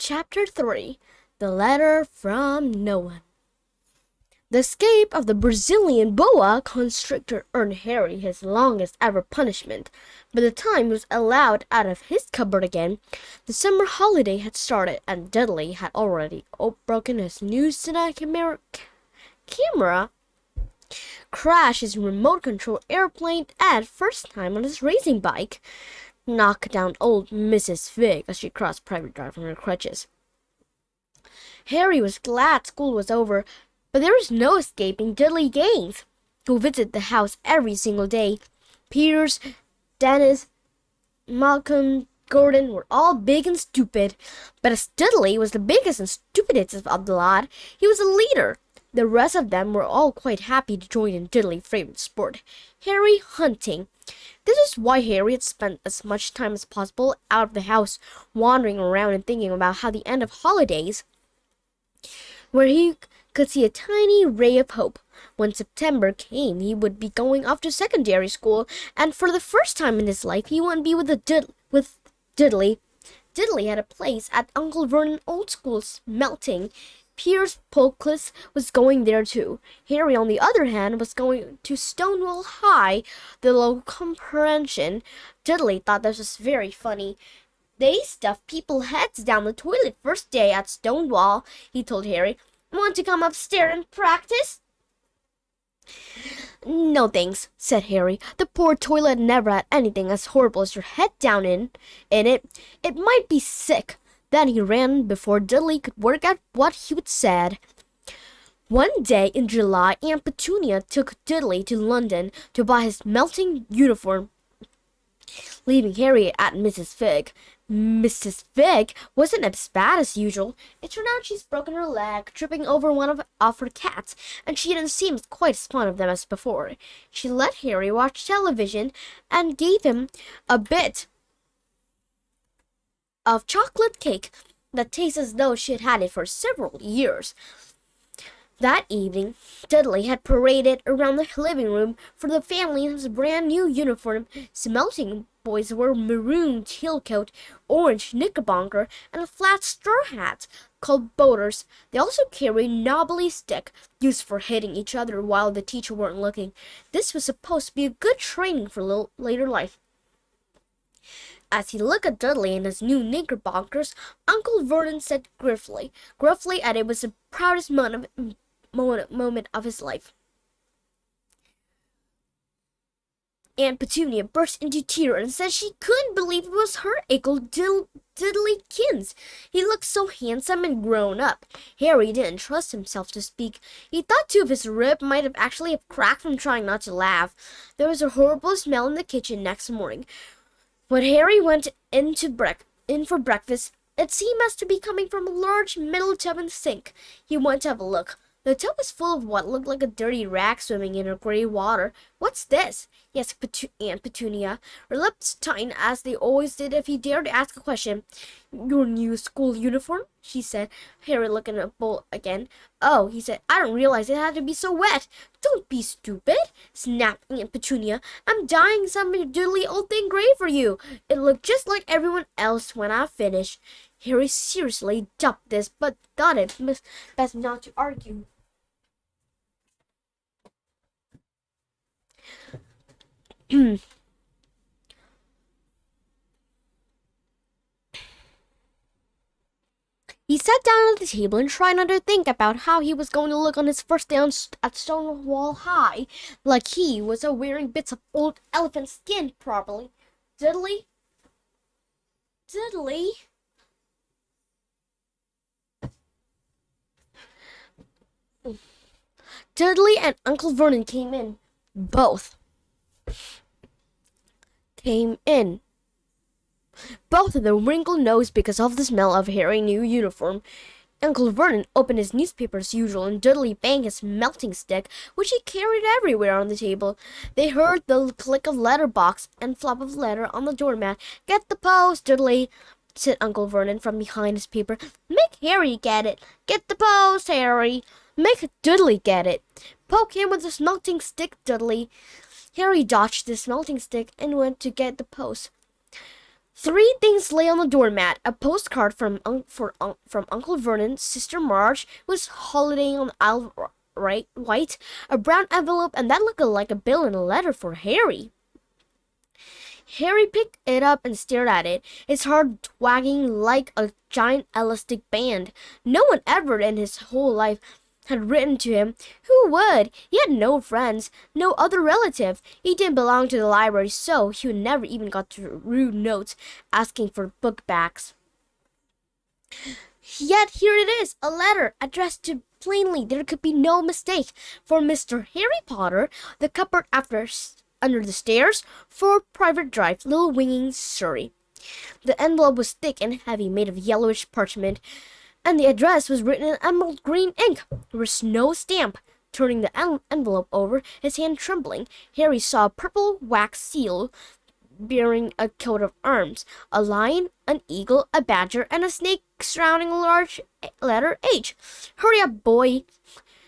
Chapter 3 The Letter from No One. The escape of the Brazilian boa constrictor earned Harry his longest ever punishment. By the time he was allowed out of his cupboard again, the summer holiday had started, and Dudley had already broken his new camera, crashed his remote-control airplane, and first time on his racing bike, knocked down old Mrs. Fig as she crossed Private Drive on her crutches. Harry was glad school was over, but there was no escaping Dudley Gaines, who visited the house every single day. Peters, Dennis, Malcolm, Gordon were all big and stupid, but as Dudley was the biggest and stupidest of the lot, he was a leader. The rest of them were all quite happy to join in Dudley's favorite sport, Harry hunting. This is why Harry had spent as much time as possible out of the house, wandering around and thinking about how the end of holidays, where he could see a tiny ray of hope. When September came, he would be going off to secondary school, and for the first time in his life, he wouldn't be with Dudley. Dudley had a place at Uncle Vernon Old School's melting. Piers Polkless was going there too. Harry, on the other hand, was going to Stonewall High, the low comprehension. Dudley thought this was very funny. They stuffed people's heads down the toilet first day at Stonewall, he told Harry. Want to come upstairs and practice? No thanks, said Harry. The poor toilet never had anything as horrible as your head down in it. It might be sick. Then he ran before Dudley could work out what he would said. One day in July, Aunt Petunia took Dudley to London to buy his melting uniform, leaving Harry at Mrs. Fig. Mrs. Fig wasn't as bad as usual. It turned out she's broken her leg, tripping over one of her cats, and she didn't seem quite as fond of them as before. She let Harry watch television and gave him a bit of chocolate cake that tasted as though she had had it for several years. That evening, Dudley had paraded around the living room for the family in his brand new uniform. His melting boys wore maroon tailcoat, orange knickerbocker, and a flat straw hat called boaters. They also carried knobbly stick, used for hitting each other while the teacher weren't looking. This was supposed to be a good training for later life. As he looked at Dudley in his new knickerbockers, Uncle Vernon said gruffly, and it was the proudest moment of his life. Aunt Petunia burst into tears and said she couldn't believe it was her Uncle Dudley Kins. He looked so handsome and grown up. Harry didn't trust himself to speak. He thought two of his ribs might have actually cracked from trying not to laugh. There was a horrible smell in the kitchen next morning. When Harry went in for breakfast, it seemed as to be coming from a large metal tub in the sink. He went to have a look. The tub was full of what looked like a dirty rag swimming in her gray water. "What's this?" asked Aunt Petunia. Her lips tightened as they always did if he dared to ask a question. "Your new school uniform?" she said. Harry looked in the bowl again. "Oh," he said, "I didn't realize it had to be so wet." "Don't be stupid," snapped Aunt Petunia. "I'm dyeing some diddly old thing gray for you. It'll look just like everyone else when I finish." Harry seriously dubbed this, but thought it best not to argue. He sat down at the table and tried not to think about how he was going to look on his first day at Stonewall High, like he was wearing bits of old elephant skin properly. Dudley and Uncle Vernon came in. Both of them wrinkled nose because of the smell of Harry's new uniform. Uncle Vernon opened his newspaper as usual, and Dudley banged his melting stick, which he carried everywhere on the table. They heard the click of letter box and flop of letter on the doormat. "Get the post, Dudley," said Uncle Vernon from behind his paper. "Make Harry get it. Get the post, Harry. Make Dudley get it. Poke him with the smelting stick, Dudley." Harry dodged the smelting stick and went to get the post. Three things lay on the doormat: a postcard from Uncle Vernon's sister Marge, who was holidaying on the Isle of Wight, a brown envelope, and that looked like a bill and a letter for Harry. Harry picked it up and stared at it, his heart wagging like a giant elastic band. No one ever in his whole life had written to him. Who would? He had no friends, no other relative. He didn't belong to the library, so he would never even got to rude notes asking for book backs. Yet here it is, a letter addressed to plainly. There could be no mistake. For Mr. Harry Potter, the cupboard under the stairs, for Private Drive, Little Winging, Surrey. The envelope was thick and heavy, made of yellowish parchment, and the address was written in emerald green ink. There was no stamp. Turning the envelope over, his hand trembling, Harry saw a purple wax seal bearing a coat of arms, a lion, an eagle, a badger, and a snake surrounding a large letter H. "Hurry up, boy!"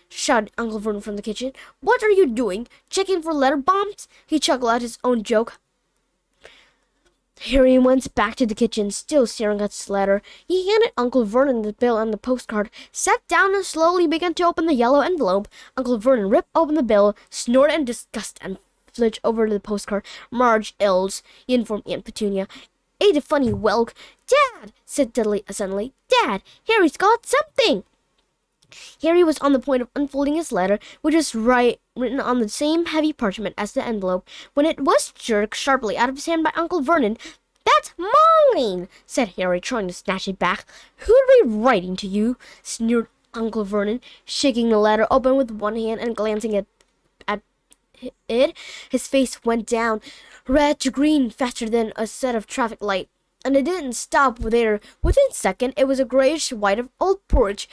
shouted Uncle Vernon from the kitchen. "What are you doing? Checking for letter bombs?" He chuckled at his own joke. Harry went back to the kitchen, still staring at his letter. He handed Uncle Vernon the bill and the postcard, sat down and slowly began to open the yellow envelope. Uncle Vernon ripped open the bill, snorted in disgust, and flinched over to the postcard. "Marge Ills," he informed Aunt Petunia. "Ain't a funny whelk." "Dad," said Dudley suddenly. "Dad, Harry's got something." Harry was on the point of unfolding his letter, which was written on the same heavy parchment as the envelope, when it was jerked sharply out of his hand by Uncle Vernon. "That's mine," said Harry, trying to snatch it back. "Who'd be writing to you?" sneered Uncle Vernon, shaking the letter open with one hand and glancing at it. His face went down, red to green, faster than a set of traffic light. And it didn't stop there. Within a second, it was a grayish white of old porridge.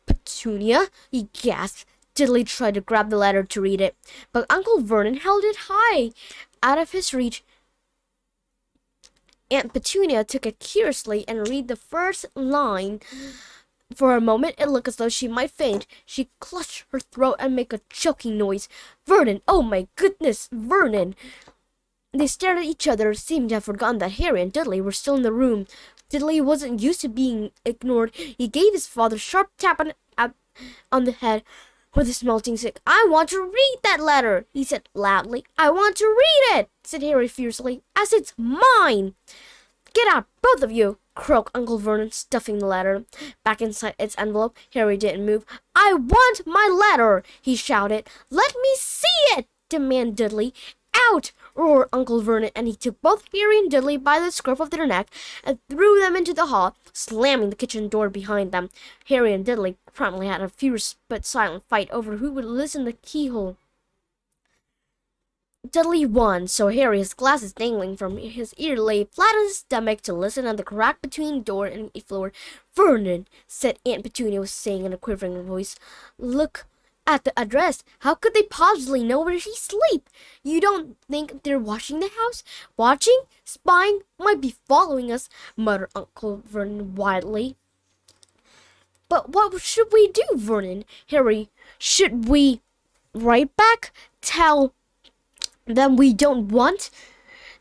"Petunia," he gasped. Diddley tried to grab the letter to read it, but Uncle Vernon held it high, out of his reach. Aunt Petunia took it curiously and read the first line. For a moment, it looked as though she might faint. She clutched her throat and made a choking noise. "Vernon! Oh, my goodness, Vernon!" They stared at each other, seeming to have forgotten that Harry and Dudley were still in the room. Dudley wasn't used to being ignored. He gave his father a sharp tap on the head with his melting stick. "I want to read that letter," he said loudly. "I want to read it," said Harry fiercely, "as it's mine." "Get out, both of you," croaked Uncle Vernon, stuffing the letter back inside its envelope. Harry didn't move. "I want my letter," he shouted. "Let me see it," demanded Dudley. "Out!" roared Uncle Vernon, and he took both Harry and Dudley by the scruff of their neck and threw them into the hall, slamming the kitchen door behind them. Harry and Dudley promptly had a fierce but silent fight over who would listen to the keyhole. Dudley won, so Harry, his glasses dangling from his ear, lay flat on his stomach to listen at the crack between the door and the floor. "Vernon," said Aunt Petunia, saying in a quivering voice, "look at the address. How could they possibly know where she sleep? You don't think they're watching the house? Watching? Spying? Might be following us," muttered Uncle Vernon wildly. "But what should we do, Vernon?" "Harry, should we write back? Tell them we don't want?"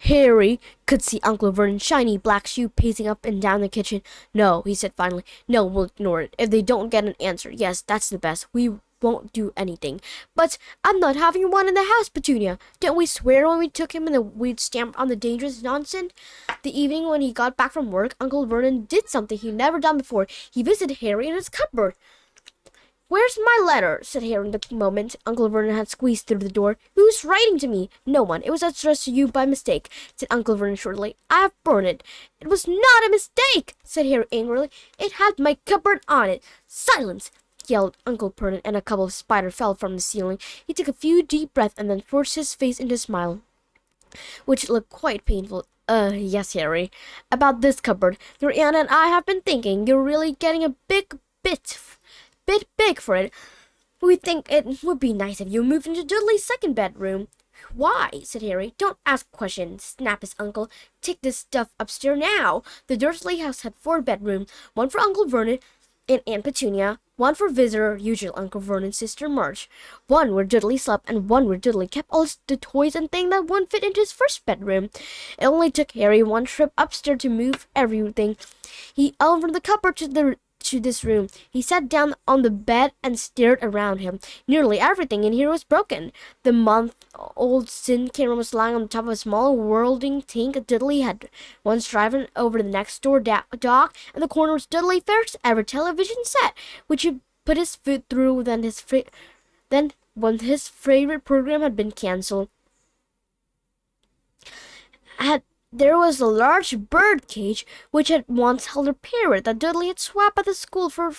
Harry could see Uncle Vernon's shiny black shoe pacing up and down the kitchen. "No," he said finally. "No, we'll ignore it. If they don't get an answer, yes, that's the best. We won't do anything." "But I'm not having one in the house, Petunia. Didn't we swear when we took him and we'd stamp on the dangerous nonsense?" The evening when he got back from work, Uncle Vernon did something he'd never done before. He visited Harry in his cupboard. "Where's my letter?" said Harry the moment Uncle Vernon had squeezed through the door. "Who's writing to me?" "No one. It was addressed to you by mistake," said Uncle Vernon shortly. "I have burned it." "It was not a mistake," said Harry angrily. "It had my cupboard on it." "Silence!" yelled Uncle Vernon, and a couple of spiders fell from the ceiling. He took a few deep breaths and then forced his face into a smile, which looked quite painful. Yes, Harry. About this cupboard. Your aunt and I have been thinking you're really getting a bit big for it. We think it would be nice if you moved into Dudley's second bedroom." "Why?" said Harry. "Don't ask questions," snapped his uncle. "Take this stuff upstairs now." The Dursley house had 4 bedrooms, one for Uncle Vernon and Aunt Petunia, One for visitor, usually Uncle Vernon's sister Marge, one where Dudley slept, and one where Dudley kept all the toys and things that wouldn't fit into his first bedroom. It only took Harry one trip upstairs to move everything. He opened the cupboard to this room. He sat down on the bed and stared around him. Nearly everything in here was broken. The month-old tin camera was lying on top of a small whirling tank Dudley had once driven over the next door dock, and the corner was Dudley's first ever television set, which he put his foot through then when his favorite program had been cancelled. Had There was a large bird cage which had once held a parrot that Dudley had swapped at the school for a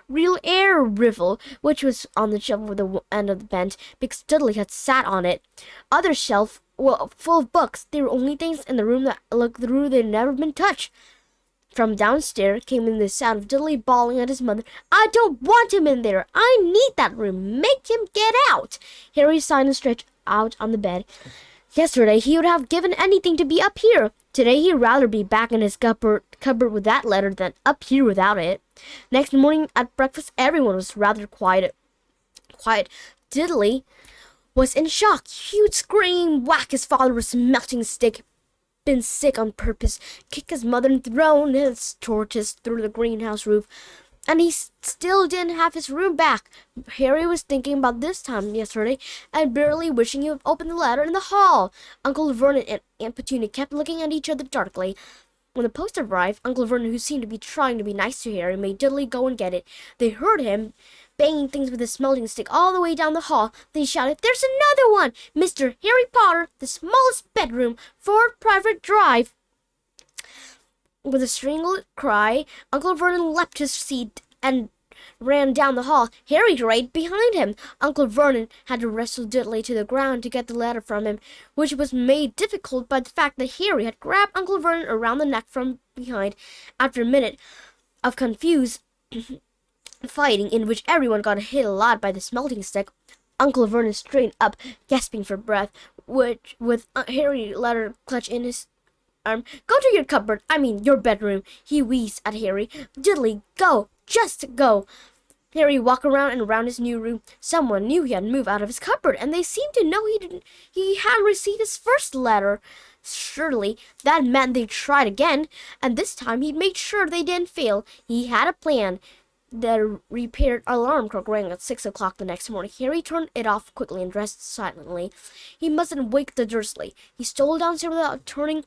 real air rifle, which was on the shelf with the end of the bench because Dudley had sat on it. Other shelf were full of books. They were only things in the room that looked through they'd never been touched. From downstairs came in the sound of Dudley bawling at his mother. "I don't want him in there! I need that room! Make him get out!" Harry sighed and stretched out on the bed. Yesterday he would have given anything to be up here. Today he'd rather be back in his cupboard with that letter than up here without it. Next morning at breakfast everyone was rather quiet. Dudley was in shock. He'd scream, whack his father with a melting stick, been sick on purpose, kick his mother and thrown his torches through the greenhouse roof. And he still didn't have his room back. Harry was thinking about this time yesterday and barely wishing he would open the letter in the hall. Uncle Vernon and Aunt Petunia kept looking at each other darkly. When the post arrived, Uncle Vernon, who seemed to be trying to be nice to Harry, made Dudley go and get it. They heard him banging things with his smelting stick all the way down the hall. Then he shouted, "There's another one! Mr. Harry Potter, the smallest bedroom, 4 Private Drive." With a strangled cry, Uncle Vernon leapt his seat and ran down the hall. Harry right behind him. Uncle Vernon had to wrestle Dudley to the ground to get the letter from him, which was made difficult by the fact that Harry had grabbed Uncle Vernon around the neck from behind. After a minute of confused fighting, in which everyone got hit a lot by the smelting stick, Uncle Vernon straightened up, gasping for breath, which with Harry's letter clutched in his arm. "Go to your cupboard, your bedroom," he wheezed at Harry. "Dudley, go! Just go!" Harry walked around and around his new room. Someone knew he had moved out of his cupboard, and they seemed to know he had received his first letter. Surely that meant they'd tried again, and this time he'd made sure they didn't fail. He had a plan. The repaired alarm clock rang at 6 o'clock the next morning. Harry turned it off quickly and dressed silently. He mustn't wake the Dursley. He stole downstairs without turning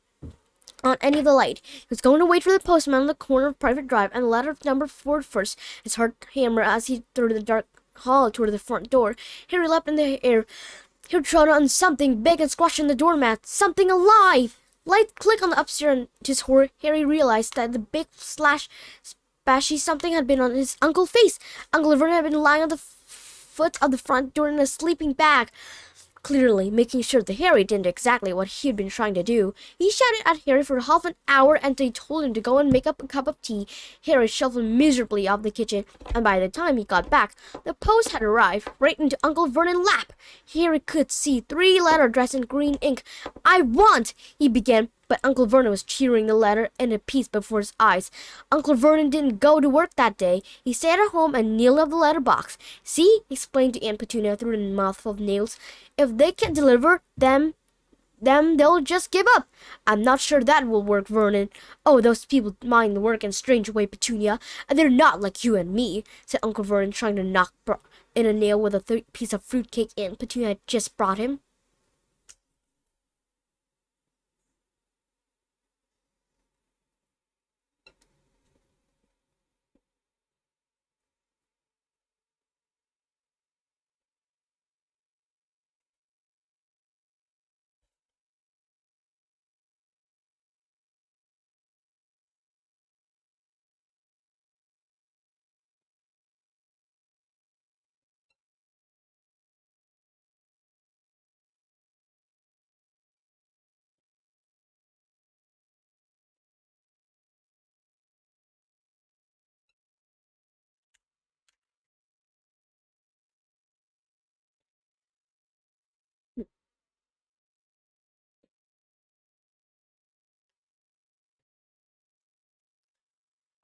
on any of the light. He was going to wait for the postman on the corner of Private Drive and letter number 4 first. His heart hammered as he through the dark hall toward the front door. Harry leapt in the air. He trod on something big and squashed on the doormat. Something alive! Light clicked on the upstairs, and to his horror, Harry realized that the big splashy something had been on his uncle's face. Uncle Vernon had been lying on the foot of the front door in a sleeping bag, clearly making sure that Harry didn't exactly what he had been trying to do. He shouted at Harry for half an hour and they told him to go and make up a cup of tea. Harry shuffled miserably off the kitchen, and by the time he got back, the post had arrived right into Uncle Vernon's lap. Harry could see 3 letters addressed in green ink. "I want," he began, but Uncle Vernon was cheering the letter in a piece before his eyes. Uncle Vernon didn't go to work that day. He stayed at home and nailed up the letter box. "See," he explained to Aunt Petunia through a mouthful of nails, "if they can't deliver them they'll just give up." "I'm not sure that will work, Vernon." "Oh, those people mind the work in a strange way, Petunia, and they're not like you and me," said Uncle Vernon, trying to knock in a nail with a piece of fruitcake Aunt Petunia had just brought him.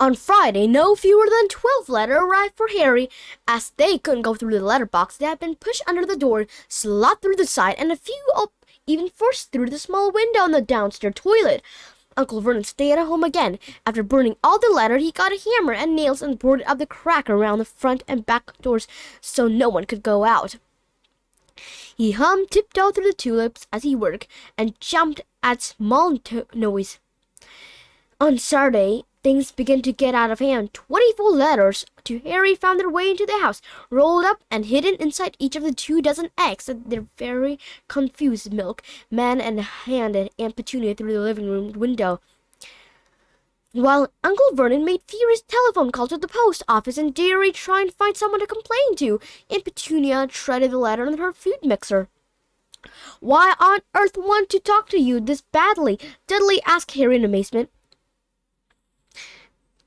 On Friday, no fewer than 12 letters arrived for Harry. As they couldn't go through the letterbox, they had been pushed under the door, slid through the side, and a few even forced through the small window in the downstairs toilet. Uncle Vernon stayed at home again. After burning all the letters, he got a hammer and nails and boarded up the crack around the front and back doors so no one could go out. He hummed tiptoe through the tulips as he worked and jumped at small noise. On Saturday, things began to get out of hand. 24 letters to Harry found their way into the house, rolled up and hidden inside each of the 24 eggs that their very confused milkman and handed Aunt Petunia through the living room window. While Uncle Vernon made furious telephone calls to the post office and dairy trying to find someone to complain to, Aunt Petunia shredded the letter in her food mixer. "Why on earth want to talk to you this badly?" Dudley asked Harry in amazement.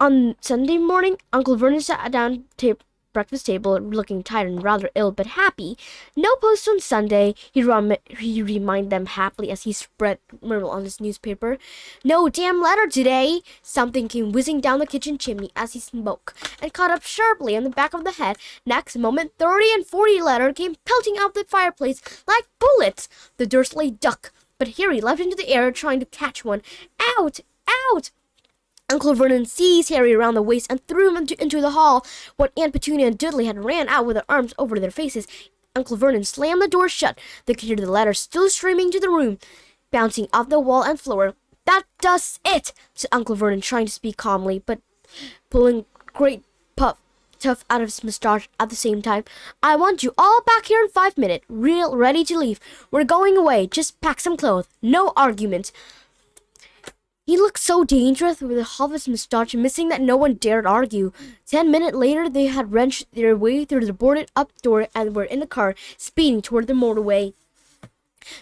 On Sunday morning, Uncle Vernon sat down at breakfast table, looking tired and rather ill, but happy. "No post on Sunday," he reminded them happily as he spread Myrtle on his newspaper. "No damn letter today." Something came whizzing down the kitchen chimney as he spoke, and caught up sharply on the back of the head. Next moment, 30 and 40 letters came pelting out the fireplace like bullets. The Dursley duck, but Harry leapt into the air, trying to catch one. "Out! Out!" Uncle Vernon seized Harry around the waist and threw him into the hall. When Aunt Petunia and Dudley had ran out with their arms over their faces, Uncle Vernon slammed the door shut. They could hear the letters still streaming to the room, bouncing off the wall and floor. "That does it," said Uncle Vernon, trying to speak calmly, but pulling great tuft out of his moustache at the same time. "I want you all back here in 5 minutes, ready to leave. We're going away. Just pack some clothes. No arguments." He looked so dangerous with the half of his moustache missing that no one dared argue. 10 minutes later, they had wrenched their way through the boarded-up door and were in the car, speeding toward the motorway.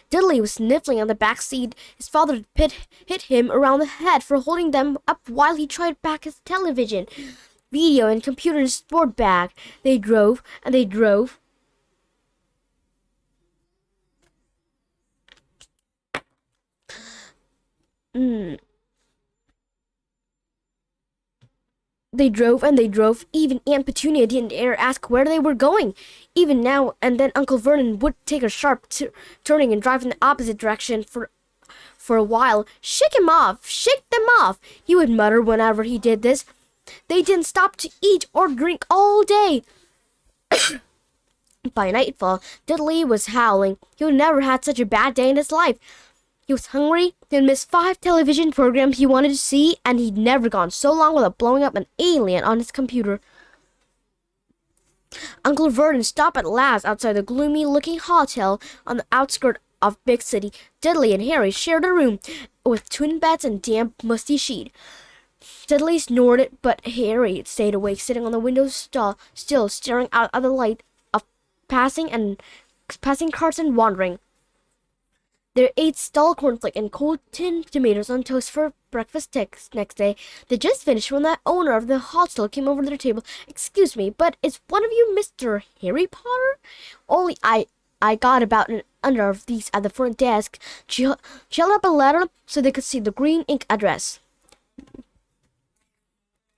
Dudley was sniffling on the back seat. His father hit him around the head for holding them up while he tried back his television, video, and computer in his sport bag. They drove, and they drove. They drove and they drove. Even Aunt Petunia didn't dare ask where they were going. Even now and then Uncle Vernon would take a sharp turning and drive in the opposite direction for a while. "Shake him off! Shake them off!" he would mutter whenever he did this. They didn't stop to eat or drink all day. By nightfall, Dudley was howling. He had never had such a bad day in his life. He was hungry, he had missed 5 television programs he wanted to see, and he'd never gone so long without blowing up an alien on his computer. Uncle Vernon stopped at last outside the gloomy-looking hotel on the outskirts of Big City. Dudley and Harry shared a room with twin beds and damp, musty sheet. Dudley snored, but Harry stayed awake, sitting on the window still staring out at the light of passing cars and wandering. They ate stalled cornflake and cold tinned tomatoes on toast for breakfast next day. They just finished when the owner of the hostel came over to their table. "Excuse me, but is one of you Mr. Harry Potter?" "Only I got about an under of these at the front desk." She held up a letter so they could see the green ink address.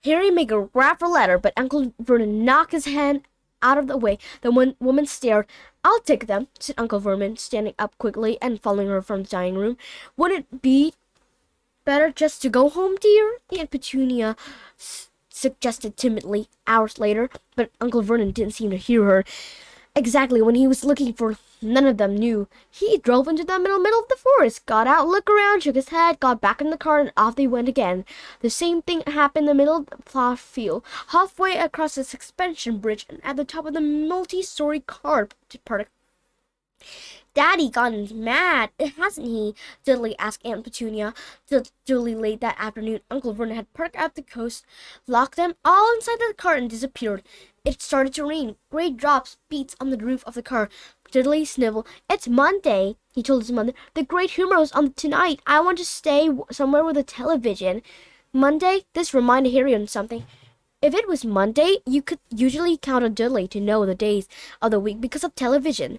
Harry made a grab for a letter, but Uncle Vernon knocked his hand out of the way. The woman stared. "I'll take them," said Uncle Vernon, standing up quickly and following her from the dining room. "Wouldn't it be better just to go home, dear?" Aunt Petunia suggested timidly hours later, but Uncle Vernon didn't seem to hear her. Exactly when he was looking for, none of them knew. He drove into the middle of the forest, got out, looked around, shook his head, got back in the car, and off they went again. The same thing happened in the middle of the plough field, halfway across the suspension bridge, and at the top of the multi-story car park. "Daddy gone mad, hasn't he?" Dudley asked Aunt Petunia. Duly late that afternoon, Uncle Vernon had parked at the coast, locked them all inside the car, and disappeared. It started to rain. Great drops beat on the roof of the car. Dudley sniffled. "It's Monday," he told his mother. "The great humor's on tonight. I want to stay somewhere with a television." Monday? This reminded Harry of something. If it was Monday, you could usually count on Dudley to know the days of the week because of television.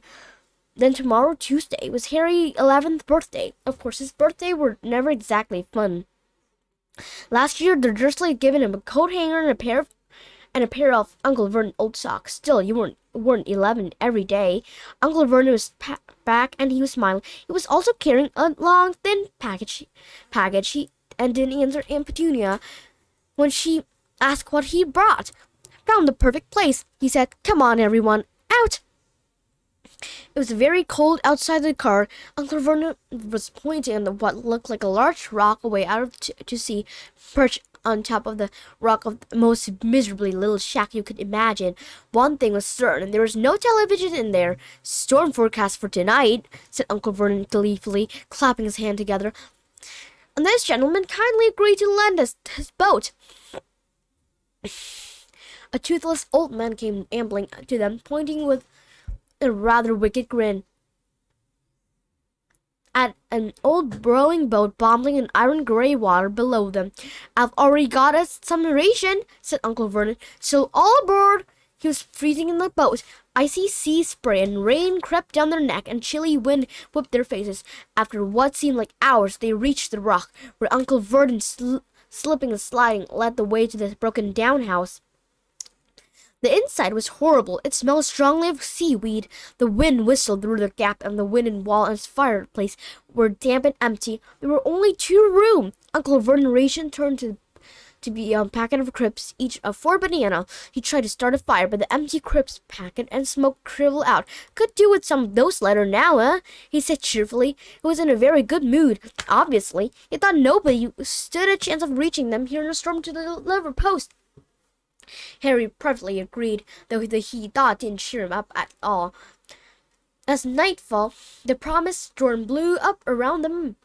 Then tomorrow, Tuesday, was Harry's 11th birthday. Of course, his birthdays were never exactly fun. Last year, the Dursley had given him a coat hanger and a pair of Uncle Vernon old socks. Still, you weren't 11 every day. Uncle Vernon was back, and he was smiling. He was also carrying a long, thin package. And didn't answer Aunt Petunia when she asked what he brought. Found the perfect place, he said. Come on, everyone, out! It was very cold outside the car. Uncle Vernon was pointing at what looked like a large rock away out of to sea, perched on top of the rock of the most miserably little shack you could imagine. One thing was certain, there was no television in there. Storm forecast for tonight, said Uncle Vernon gleefully, clapping his hand together. And this gentleman kindly agreed to lend us his boat. A toothless old man came ambling to them, pointing with a rather wicked grin at an old rowing boat bobbling in iron gray water below them. I've already got us some ration, said Uncle Vernon, so all aboard. He was freezing in the boat. Icy sea spray and rain crept down their neck, and chilly wind whipped their faces. After what seemed like hours, they reached the rock, where Uncle Vernon, slipping and sliding, led the way to the broken-down house. The inside was horrible. It smelled strongly of seaweed. The wind whistled through the gap, and the wooden wall and its fireplace were damp and empty. There were only 2 rooms. Uncle Vernon ration turned to be a packet of crisps, each of 4 bananas. He tried to start a fire, but the empty crisp packet and smoke shriveled out. Could do with some of those later now, he said cheerfully. He was in a very good mood, obviously. He thought nobody stood a chance of reaching them here in a storm to deliver post. Harry privately agreed, though the heat thought didn't cheer him up at all. As nightfall, the promised storm blew up around them.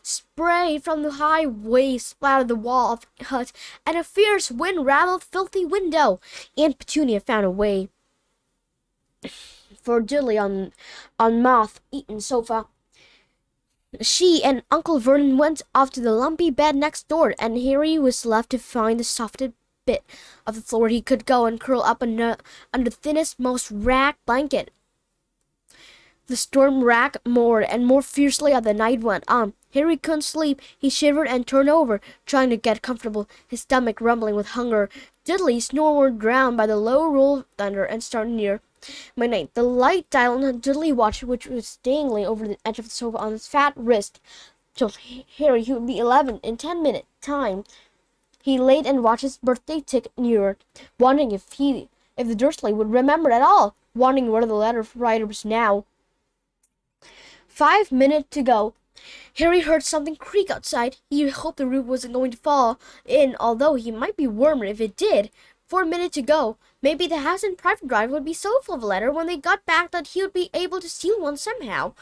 Spray from the high waves splattered the wall of the hut, and a fierce wind rattled the filthy window. Aunt Petunia found a way for Dudley on moth-eaten sofa. She and Uncle Vernon went off to the lumpy bed next door, and Harry was left to find the softest bit of the floor he could go and curl up under the thinnest, most ragged blanket. The storm racked more and more fiercely as the night went on. Harry couldn't sleep. He shivered and turned over, trying to get comfortable, his stomach rumbling with hunger. Dudley's snore were drowned by the low roll of thunder and started near. Midnight. The light dial on Dudley's watch, which was dangling over the edge of the sofa on his fat wrist, told Harry he would be 11 in 10 minutes' time. He laid and watched his birthday tick nearer, wondering if the Dursley would remember at all, wondering where the letter writer was now. 5 minutes to go. Harry heard something creak outside. He hoped the roof wasn't going to fall in, although he might be warmer if it did. 4 minutes to go. Maybe the house and private drive would be so full of letters when they got back that he would be able to steal one somehow.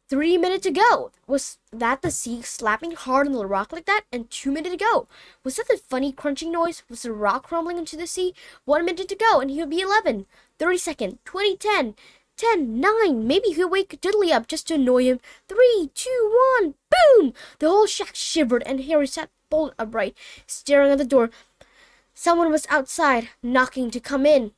3 minutes to go. Was that the sea slapping hard on the rock like that? And 2 minutes to go. Was that the funny crunching noise? Was the rock crumbling into the sea? 1 minute to go, and he would be 11. 30 seconds. 20, 10. 10, 9. Maybe he'll wake Dudley up just to annoy him. 3, 2, 1. Boom! The whole shack shivered, and Harry sat bolt upright, staring at the door. Someone was outside, knocking to come in.